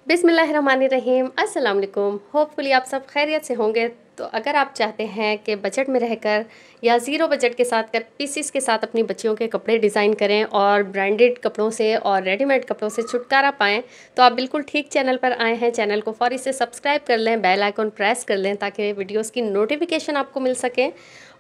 बिस्मिल्लाहिर्रहमानिर्रहीम। अस्सलाम वालेकुम। होपफुली आप सब खैरियत से होंगे। तो अगर आप चाहते हैं कि बजट में रहकर या ज़ीरो बजट के साथ कर पीसीस के साथ अपनी बच्चियों के कपड़े डिज़ाइन करें और ब्रांडेड कपड़ों से और रेडीमेड कपड़ों से छुटकारा पाएँ, तो आप बिल्कुल ठीक चैनल पर आए हैं। चैनल को फ़ौरी से सब्सक्राइब कर लें, बेल आइकन प्रेस कर लें ताकि वीडियोज़ की नोटिफिकेशन आपको मिल सके।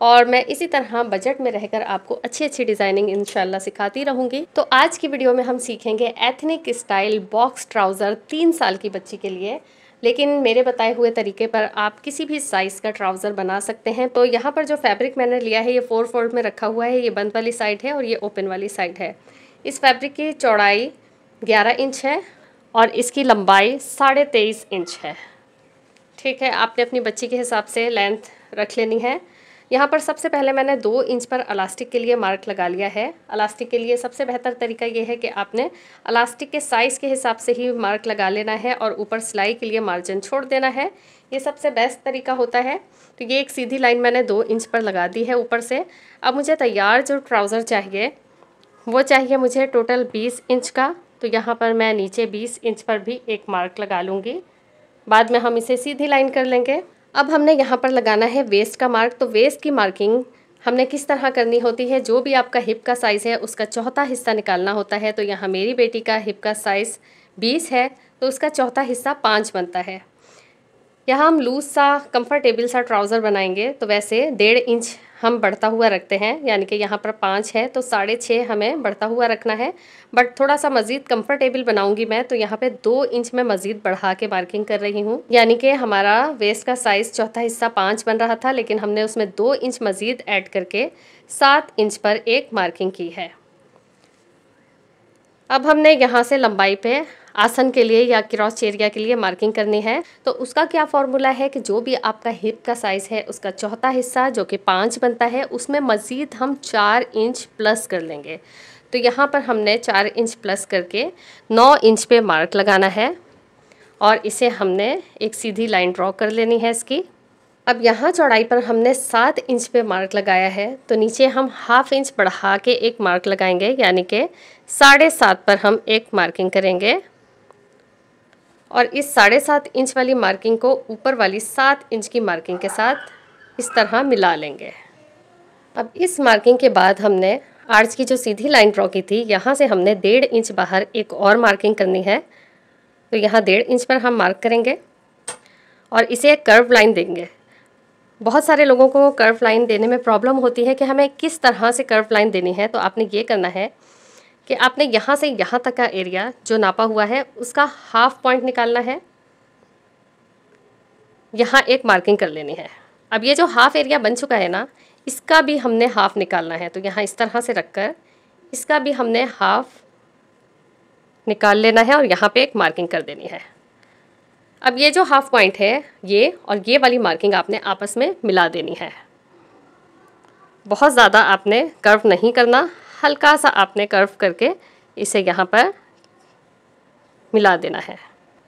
और मैं इसी तरह बजट में रहकर आपको अच्छी अच्छी डिज़ाइनिंग इंशाल्लाह सिखाती रहूँगी। तो आज की वीडियो में हम सीखेंगे एथनिक स्टाइल बॉक्स ट्राउज़र 3 साल की बच्ची के लिए। लेकिन मेरे बताए हुए तरीके पर आप किसी भी साइज़ का ट्राउज़र बना सकते हैं। तो यहाँ पर जो फैब्रिक मैंने लिया है ये 4 फोल्ड में रखा हुआ है। ये बंद वाली साइड है और ये ओपन वाली साइड है। इस फैब्रिक की चौड़ाई 11 इंच है और इसकी लंबाई 23.5 इंच है। ठीक है, आपने अपनी बच्ची के हिसाब से लेंथ रख लेनी है। यहाँ पर सबसे पहले मैंने 2 इंच पर इलास्टिक के लिए मार्क लगा लिया है। इलास्टिक के लिए सबसे बेहतर तरीका ये है कि आपने इलास्टिक के साइज़ के हिसाब से ही मार्क लगा लेना है और ऊपर सिलाई के लिए मार्जिन छोड़ देना है। ये सबसे बेस्ट तरीका होता है। तो ये एक सीधी लाइन मैंने 2 इंच पर लगा दी है ऊपर से। अब मुझे तैयार जो ट्राउज़र चाहिए वो चाहिए मुझे टोटल 20 इंच का। तो यहाँ पर मैं नीचे 20 इंच पर भी एक मार्क लगा लूँगी। बाद में हम इसे सीधी लाइन कर लेंगे। अब हमने यहाँ पर लगाना है वेस्ट का मार्क। तो वेस्ट की मार्किंग हमने किस तरह करनी होती है, जो भी आपका हिप का साइज़ है उसका चौथा हिस्सा निकालना होता है। तो यहाँ मेरी बेटी का हिप का साइज़ 20 है तो उसका चौथा हिस्सा 5 बनता है। यहाँ हम लूज़ सा कंफर्टेबल सा ट्राउज़र बनाएंगे तो वैसे 1.5 इंच हम बढ़ता हुआ रखते हैं, यानी कि यहाँ पर 5 है तो 6.5 हमें बढ़ता हुआ रखना है। बट थोड़ा सा मज़ीद कंफर्टेबल बनाऊंगी मैं, तो यहाँ पे 2 इंच में मज़ीद बढ़ा के मार्किंग कर रही हूँ। यानी कि हमारा वेस्ट का साइज़ चौथा हिस्सा 5 बन रहा था, लेकिन हमने उसमें 2 इंच मज़ीद ऐड करके 7 इंच पर एक मार्किंग की है। अब हमने यहाँ से लंबाई पे आसन के लिए या क्रॉस एरिया के लिए मार्किंग करनी है। तो उसका क्या फॉर्मूला है कि जो भी आपका हिप का साइज़ है उसका चौथा हिस्सा जो कि 5 बनता है उसमें मज़ीद हम 4 इंच प्लस कर लेंगे। तो यहाँ पर हमने 4 इंच प्लस करके 9 इंच पे मार्क लगाना है और इसे हमने एक सीधी लाइन ड्रॉ कर लेनी है इसकी। अब यहाँ चौड़ाई पर हमने 7 इंच पे मार्क लगाया है तो नीचे हम हाफ इंच बढ़ा के एक मार्क लगाएंगे, यानी कि 7.5 पर हम एक मार्किंग करेंगे और इस 7.5 इंच वाली मार्किंग को ऊपर वाली 7 इंच की मार्किंग के साथ इस तरह मिला लेंगे। अब इस मार्किंग के बाद हमने आर्च की जो सीधी लाइन ड्रॉ की थी यहाँ से हमने 1.5 इंच बाहर एक और मार्किंग करनी है। तो यहाँ 1.5 इंच पर हम मार्क करेंगे और इसे एक कर्व लाइन देंगे। बहुत सारे लोगों को कर्व लाइन देने में प्रॉब्लम होती है कि हमें किस तरह से कर्व लाइन देनी है। तो आपने ये करना है कि आपने यहाँ से यहाँ तक का एरिया जो नापा हुआ है उसका हाफ पॉइंट निकालना है, यहाँ एक मार्किंग कर लेनी है। अब ये जो हाफ एरिया बन चुका है ना, इसका भी हमने हाफ निकालना है। तो यहाँ इस तरह से रखकर इसका भी हमने हाफ निकाल लेना है और यहाँ पे एक मार्किंग कर देनी है। अब ये जो हाफ पॉइंट है ये और ये वाली मार्किंग आपने आपस में मिला देनी है। बहुत ज़्यादा आपने कर्व नहीं करना, हल्का सा आपने कर्व करके इसे यहाँ पर मिला देना है।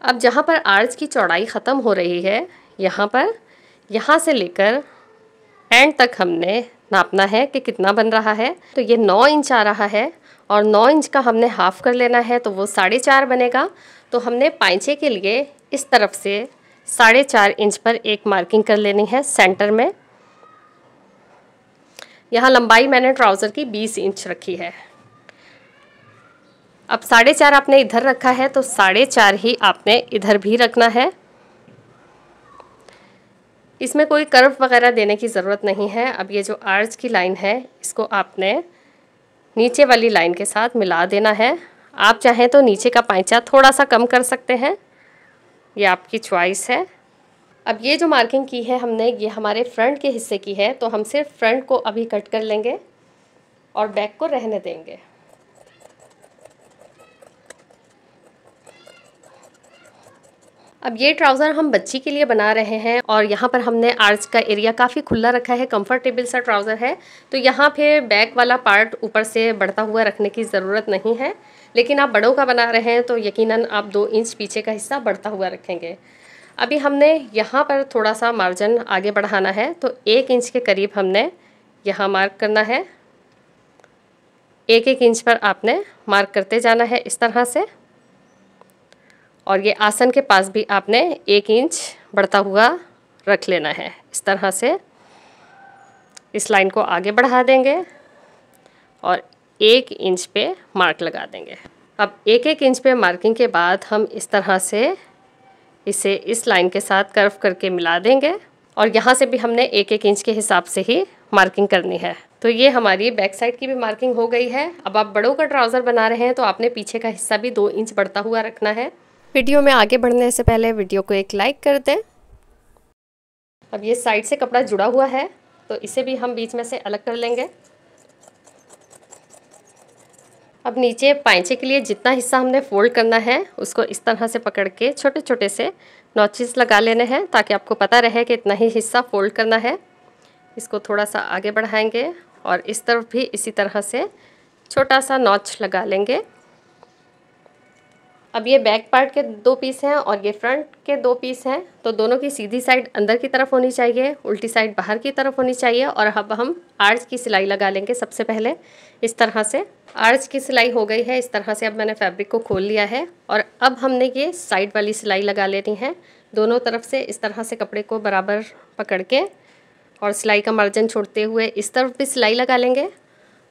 अब जहाँ पर आर्च की चौड़ाई ख़त्म हो रही है यहाँ पर, यहाँ से लेकर एंड तक हमने नापना है कि कितना बन रहा है। तो ये 9 इंच आ रहा है और 9 इंच का हमने हाफ़ कर लेना है तो वो 4.5 बनेगा। तो हमने पाइंचे के लिए इस तरफ से 4.5 इंच पर एक मार्किंग कर लेनी है सेंटर में। यहाँ लंबाई मैंने ट्राउज़र की 20 इंच रखी है। अब 4.5 आपने इधर रखा है तो 4.5 ही आपने इधर भी रखना है। इसमें कोई कर्व वगैरह देने की ज़रूरत नहीं है। अब ये जो आर्च की लाइन है इसको आपने नीचे वाली लाइन के साथ मिला देना है। आप चाहें तो नीचे का पाइचा थोड़ा सा कम कर सकते हैं, ये आपकी चॉइस है। अब ये जो मार्किंग की है हमने ये हमारे फ्रंट के हिस्से की है, तो हम सिर्फ फ्रंट को अभी कट कर लेंगे और बैक को रहने देंगे। अब ये ट्राउज़र हम बच्ची के लिए बना रहे हैं और यहाँ पर हमने आर्च का एरिया काफ़ी खुला रखा है, कंफर्टेबल सा ट्राउज़र है। तो यहाँ पे बैक वाला पार्ट ऊपर से बढ़ता हुआ रखने की ज़रूरत नहीं है, लेकिन आप बड़ों का बना रहे हैं तो यकीनन आप 2 इंच पीछे का हिस्सा बढ़ता हुआ रखेंगे। अभी हमने यहाँ पर थोड़ा सा मार्जिन आगे बढ़ाना है तो 1 इंच के करीब हमने यहाँ मार्क करना है। 1-1 इंच पर आपने मार्क करते जाना है इस तरह से और ये आसन के पास भी आपने 1 इंच बढ़ता हुआ रख लेना है। इस तरह से इस लाइन को आगे बढ़ा देंगे और 1 इंच पे मार्क लगा देंगे। अब 1-1 इंच पे मार्किंग के बाद हम इस तरह से इसे इस लाइन के साथ कर्व करके मिला देंगे और यहाँ से भी हमने 1-1 इंच के हिसाब से ही मार्किंग करनी है। तो ये हमारी बैक साइड की भी मार्किंग हो गई है। अब आप बड़ों का ट्राउज़र बना रहे हैं तो आपने पीछे का हिस्सा भी 2 इंच बढ़ता हुआ रखना है। वीडियो में आगे बढ़ने से पहले वीडियो को एक लाइक कर दें। अब ये साइड से कपड़ा जुड़ा हुआ है तो इसे भी हम बीच में से अलग कर लेंगे। अब नीचे पाइंचे के लिए जितना हिस्सा हमने फोल्ड करना है उसको इस तरह से पकड़ के छोटे छोटे से नॉचेस लगा लेने हैं ताकि आपको पता रहे कि इतना ही हिस्सा फोल्ड करना है। इसको थोड़ा सा आगे बढ़ाएंगे और इस तरफ भी इसी तरह से छोटा सा नॉच लगा लेंगे। अब ये बैक पार्ट के 2 पीस हैं और ये फ्रंट के 2 पीस हैं, तो दोनों की सीधी साइड अंदर की तरफ होनी चाहिए, उल्टी साइड बाहर की तरफ होनी चाहिए। और अब हम आर्च की सिलाई लगा लेंगे। सबसे पहले इस तरह से आर्च की सिलाई हो गई है। इस तरह से अब मैंने फैब्रिक को खोल लिया है और अब हमने ये साइड वाली सिलाई लगा लेनी है। दोनों तरफ से इस तरह से कपड़े को बराबर पकड़ के और सिलाई का मार्जिन छोड़ते हुए इस तरफ भी सिलाई लगा लेंगे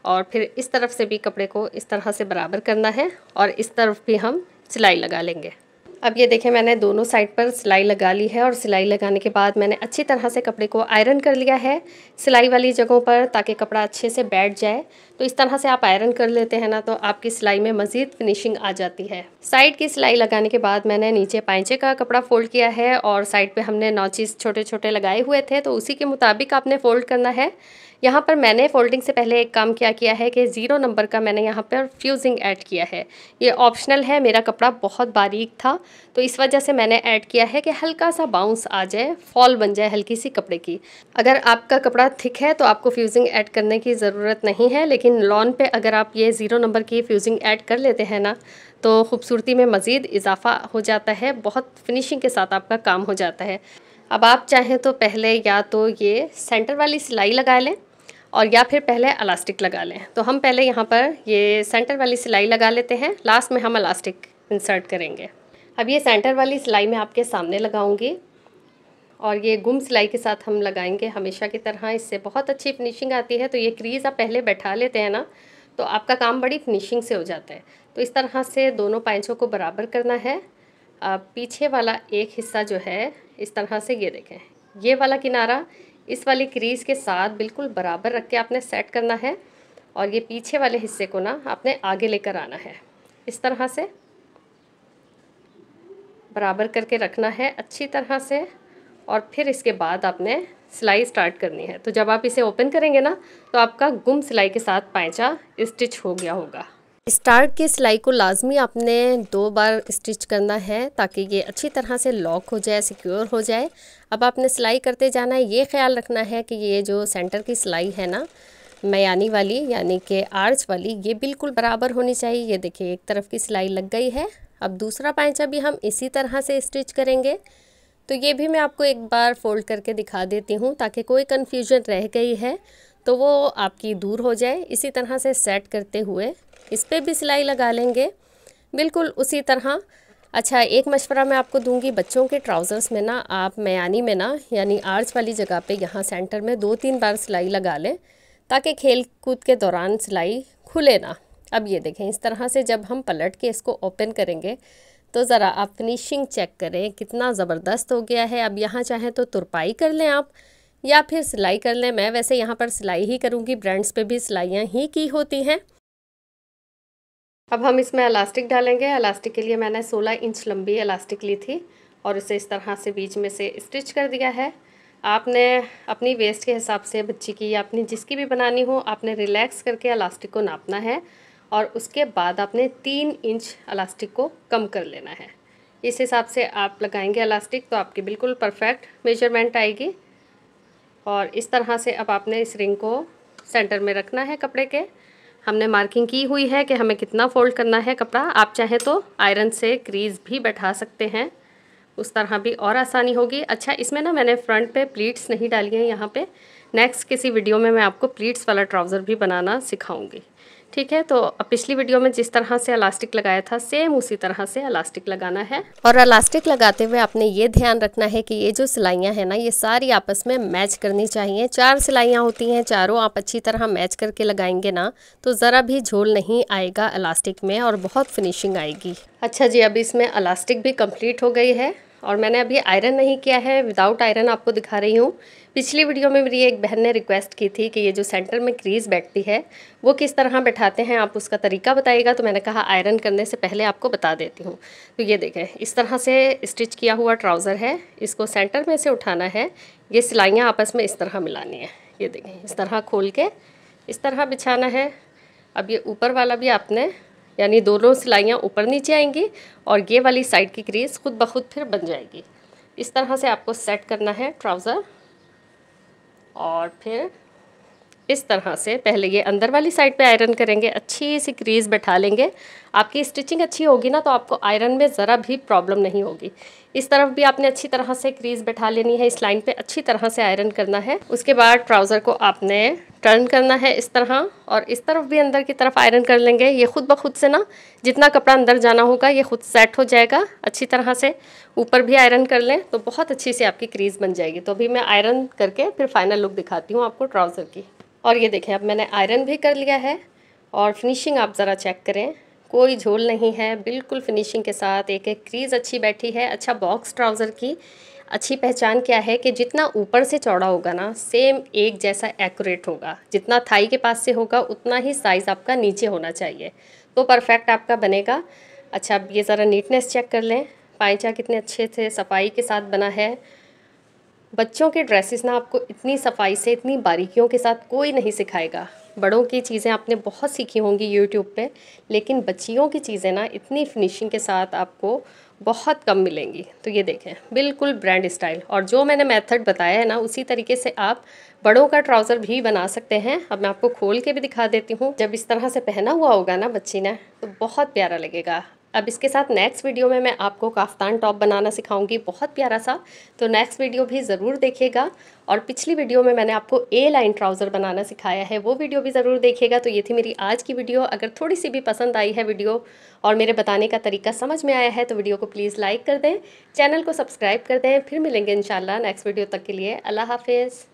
और फिर इस तरफ से भी कपड़े को इस तरह से बराबर करना है और इस तरफ भी हम सिलाई लगा लेंगे। अब ये देखें मैंने दोनों साइड पर सिलाई लगा ली है और सिलाई लगाने के बाद मैंने अच्छी तरह से कपड़े को आयरन कर लिया है सिलाई वाली जगहों पर ताकि कपड़ा अच्छे से बैठ जाए। तो इस तरह से आप आयरन कर लेते हैं ना तो आपकी सिलाई में मज़ीद फिनिशिंग आ जाती है। साइड की सिलाई लगाने के बाद मैंने नीचे पाइंचे का कपड़ा फोल्ड किया है और साइड पे हमने नॉचेस छोटे छोटे लगाए हुए थे तो उसी के मुताबिक आपने फ़ोल्ड करना है। यहाँ पर मैंने फ़ोल्डिंग से पहले एक काम क्या किया है कि 0 नंबर का मैंने यहाँ पर फ्यूजिंग ऐड किया है। ये ऑप्शनल है, मेरा कपड़ा बहुत बारीक था तो इस वजह से मैंने ऐड किया है कि हल्का सा बाउंस आ जाए, फॉल बन जाए हल्की सी कपड़े की। अगर आपका कपड़ा थिक है तो आपको फ्यूजिंग ऐड करने की ज़रूरत नहीं है, लेकिन लॉन पे अगर आप ये 0 नंबर की फ्यूजिंग ऐड कर लेते हैं ना तो खूबसूरती में मज़ीद इजाफा हो जाता है, बहुत फिनिशिंग के साथ आपका काम हो जाता है। अब आप चाहें तो पहले या तो ये सेंटर वाली सिलाई लगा लें और या फिर पहले इलास्टिक लगा लें। तो हम पहले यहाँ पर ये सेंटर वाली सिलाई लगा लेते हैं, लास्ट में हम इलास्टिक इंसर्ट करेंगे। अब ये सेंटर वाली सिलाई मैं आपके सामने लगाऊंगी और ये गुम सिलाई के साथ हम लगाएंगे हमेशा की तरह, इससे बहुत अच्छी फिनिशिंग आती है। तो ये क्रीज़ आप पहले बैठा लेते हैं ना तो आपका काम बड़ी फिनिशिंग से हो जाता है। तो इस तरह से दोनों पाइंचों को बराबर करना है। पीछे वाला एक हिस्सा जो है इस तरह से ये देखें, ये वाला किनारा इस वाली क्रीज़ के साथ बिल्कुल बराबर रख के आपने सेट करना है और ये पीछे वाले हिस्से को ना आपने आगे लेकर आना है। इस तरह से बराबर करके रखना है अच्छी तरह से और फिर इसके बाद आपने सिलाई स्टार्ट करनी है। तो जब आप इसे ओपन करेंगे ना तो आपका गुम सिलाई के साथ पाइंचा स्टिच हो गया होगा। स्टार्ट की सिलाई को लाजमी आपने 2 बार स्टिच करना है ताकि ये अच्छी तरह से लॉक हो जाए, सिक्योर हो जाए। अब आपने सिलाई करते जाना है, ये ख्याल रखना है कि ये जो सेंटर की सिलाई है ना मयानी वाली यानी कि आर्च वाली, ये बिल्कुल बराबर होनी चाहिए। ये देखिए एक तरफ की सिलाई लग गई है। अब दूसरा पाइंचा भी हम इसी तरह से स्टिच करेंगे। तो ये भी मैं आपको एक बार फोल्ड करके दिखा देती हूँ ताकि कोई कन्फ्यूजन रह गई है तो वो आपकी दूर हो जाए। इसी तरह से सेट करते हुए इस पर भी सिलाई लगा लेंगे बिल्कुल उसी तरह। अच्छा, एक मशवरा मैं आपको दूंगी, बच्चों के ट्राउज़र्स में ना आप मयानी में ना यानी आर्च वाली जगह पे यहाँ सेंटर में 2-3 बार सिलाई लगा लें ताकि खेल कूद के दौरान सिलाई खुले ना। अब ये देखें इस तरह से जब हम पलट के इसको ओपन करेंगे तो ज़रा आप फिनिशिंग चेक करें कितना ज़बरदस्त हो गया है। अब यहाँ चाहें तो तुरपाई कर लें आप या फिर सिलाई कर लें। मैं वैसे यहाँ पर सिलाई ही करूँगी, ब्रांड्स पे भी सिलाइयाँ ही की होती हैं। अब हम इसमें इलास्टिक डालेंगे। इलास्टिक के लिए मैंने 16 इंच लंबी इलास्टिक ली थी और इसे इस तरह से बीच में से स्टिच कर दिया है। आपने अपनी वेस्ट के हिसाब से बच्ची की या अपनी जिसकी भी बनानी हो आपने रिलैक्स करके इलास्टिक को नापना है और उसके बाद आपने 3 इंच इलास्टिक को कम कर लेना है। इस हिसाब से आप लगाएंगे इलास्टिक तो आपकी बिल्कुल परफेक्ट मेजरमेंट आएगी। और इस तरह से अब आपने इस रिंग को सेंटर में रखना है कपड़े के। हमने मार्किंग की हुई है कि हमें कितना फोल्ड करना है कपड़ा। आप चाहें तो आयरन से क्रीज़ भी बैठा सकते हैं, उस तरह भी और आसानी होगी। अच्छा, इसमें ना मैंने फ्रंट पे प्लीट्स नहीं डाली हैं यहाँ पे। नेक्स्ट किसी वीडियो में मैं आपको प्लीट्स वाला ट्राउज़र भी बनाना सिखाऊंगी। ठीक है, तो अब पिछली वीडियो में जिस तरह से इलास्टिक लगाया था सेम उसी तरह से इलास्टिक लगाना है। और इलास्टिक लगाते हुए आपने ये ध्यान रखना है कि ये जो सिलाइयाँ हैं ना, ये सारी आपस में मैच करनी चाहिए। 4 सिलाइयाँ होती हैं, चारों आप अच्छी तरह मैच करके लगाएंगे ना तो ज़रा भी झोल नहीं आएगा इलास्टिक में और बहुत फिनिशिंग आएगी। अच्छा जी, अब इसमें इलास्टिक भी कंप्लीट हो गई है और मैंने अभी आयरन नहीं किया है, विदाउट आयरन आपको दिखा रही हूँ। पिछली वीडियो में मेरी एक बहन ने रिक्वेस्ट की थी कि ये जो सेंटर में क्रीज़ बैठती है वो किस तरह बैठाते हैं, आप उसका तरीका बताइएगा। तो मैंने कहा आयरन करने से पहले आपको बता देती हूँ। तो ये देखें, इस तरह से स्टिच किया हुआ ट्राउज़र है, इसको सेंटर में से उठाना है, ये सिलाइयाँ आपस में इस तरह मिलानी है। ये देखें, इस तरह खोल के इस तरह बिछाना है। अब ये ऊपर वाला भी आपने, यानी दोनों सिलाइयाँ ऊपर नीचे आएंगी और ये वाली साइड की क्रीज़ खुद ब खुद फिर बन जाएगी। इस तरह से आपको सेट करना है ट्राउज़र और फिर इस तरह से पहले ये अंदर वाली साइड पे आयरन करेंगे, अच्छी सी क्रीज़ बैठा लेंगे। आपकी स्टिचिंग अच्छी होगी ना तो आपको आयरन में ज़रा भी प्रॉब्लम नहीं होगी। इस तरफ भी आपने अच्छी तरह से क्रीज़ बैठा लेनी है, इस लाइन पे अच्छी तरह से आयरन करना है। उसके बाद ट्राउज़र को आपने टर्न करना है इस तरह, और इस तरफ भी अंदर की तरफ आयरन कर लेंगे। ये खुद ब खुद से ना, जितना कपड़ा अंदर जाना होगा ये खुद सेट हो जाएगा अच्छी तरह से। ऊपर भी आयरन कर लें तो बहुत अच्छी सी आपकी क्रीज़ बन जाएगी। तो अभी मैं आयरन करके फिर फाइनल लुक दिखाती हूँ आपको ट्राउज़र की। और ये देखें, अब मैंने आयरन भी कर लिया है और फिनिशिंग आप ज़रा चेक करें, कोई झोल नहीं है, बिल्कुल फिनिशिंग के साथ। एक एक क्रीज़ अच्छी बैठी है। अच्छा, बॉक्स ट्राउज़र की अच्छी पहचान क्या है कि जितना ऊपर से चौड़ा होगा ना सेम एक जैसा एक्यूरेट होगा। जितना थाई के पास से होगा उतना ही साइज़ आपका नीचे होना चाहिए, तो परफेक्ट आपका बनेगा। अच्छा, अब ये ज़रा नीटनेस चेक कर लें, पाइचा कितने अच्छे से सफाई के साथ बना है। बच्चों के ड्रेसेस ना आपको इतनी सफाई से, इतनी बारीकियों के साथ कोई नहीं सिखाएगा। बड़ों की चीज़ें आपने बहुत सीखी होंगी यूट्यूब पे, लेकिन बच्चियों की चीज़ें ना इतनी फिनिशिंग के साथ आपको बहुत कम मिलेंगी। तो ये देखें, बिल्कुल ब्रांड स्टाइल, और जो मैंने मेथड बताया है ना उसी तरीके से आप बड़ों का ट्राउज़र भी बना सकते हैं। अब मैं आपको खोल के भी दिखा देती हूँ। जब इस तरह से पहना हुआ होगा ना बच्ची ने तो बहुत प्यारा लगेगा। अब इसके साथ नेक्स्ट वीडियो में मैं आपको काफ्तान टॉप बनाना सिखाऊंगी, बहुत प्यारा सा। तो नेक्स्ट वीडियो भी ज़रूर देखिएगा। और पिछली वीडियो में मैंने आपको ए लाइन ट्राउज़र बनाना सिखाया है, वो वीडियो भी ज़रूर देखिएगा। तो ये थी मेरी आज की वीडियो। अगर थोड़ी सी भी पसंद आई है वीडियो और मेरे बताने का तरीका समझ में आया है तो वीडियो को प्लीज़ लाइक कर दें, चैनल को सब्सक्राइब कर दें। फिर मिलेंगे इंशाल्लाह नेक्स्ट वीडियो। तक के लिए अल्लाह हाफिज़।